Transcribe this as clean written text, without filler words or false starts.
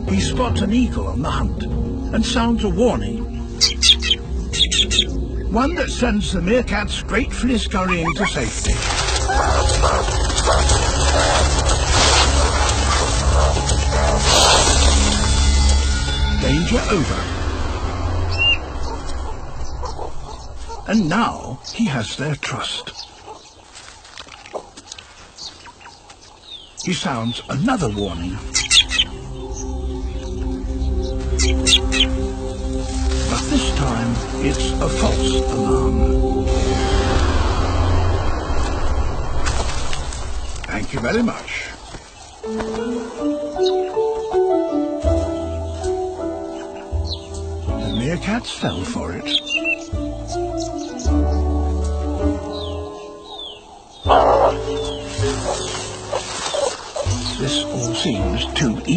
He spots an eagle on the hunt and sounds a warning. One that sends the meerkats gratefully scurrying to safety. Danger over. And now he has their trust. He sounds another warning. But this time it's a false alarm. Thank you very much. The meerkats fell for it. This all seems too easy.